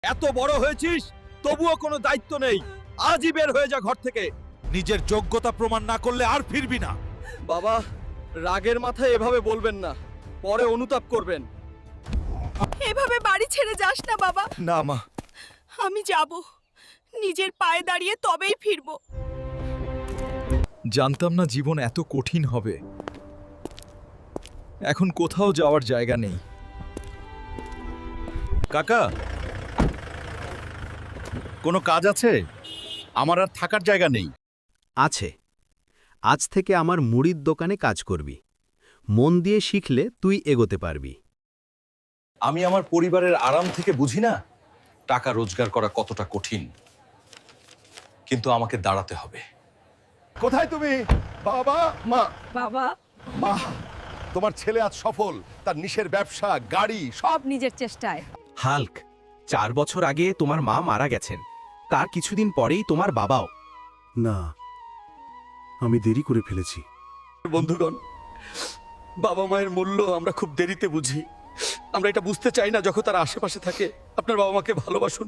এত বড় হয়েছিস তবুও কোনো দায়িত্ব নেই। আজই বের হয়ে যা ঘর থেকে। নিজের যোগ্যতা প্রমাণ না করলে আর ফিরবি না। বাবা, রাগের মাথায় এভাবে বলবেন না, পরে অনুতাপ করবেন। এভাবে বাড়ি ছেড়ে যাস না বাবা। না মা, আমি যাব, নিজের পায়ে দাঁড়িয়ে তবেই ফিরবো। জানতাম না জীবন এত কঠিন হবে। এখন কোথাও যাওয়ার জায়গা নেই। কাকা, কোনো কাজ আছে? আমার আর থাকার জায়গা নেই। আছে। আজ থেকে আমার মুড়ির দোকানে কাজ করবি। মন দিয়ে শিখলে তুই এগোতে পারবি। আমি আমার পরিবারের আরাম থেকে বুঝি না টাকা রোজগার করা কতটা কঠিন, কিন্তু আমাকে দাঁড়াতে হবে। কোথায় তুমি? বাবা, মা। বাবা, মা, তোমার ছেলে আজ সফল। তার নিশের ব্যবসা, গাড়ি সব। সব নিজের চেষ্টায়। হাল্ক, 4 বছর আগে তোমার মা মারা গেছেন, তার কিছুদিন পরেই তোমার বাবাও। না, আমি দেরি করে ফেলেছি। বন্ধুগণ, বাবা মায়ের মূল্য আমরা খুব দেরিতে বুঝি। আমরা এটা বুঝতে চাই না যখন তারা আশেপাশে থাকে। আপনার বাবা মাকে ভালোবাসুন।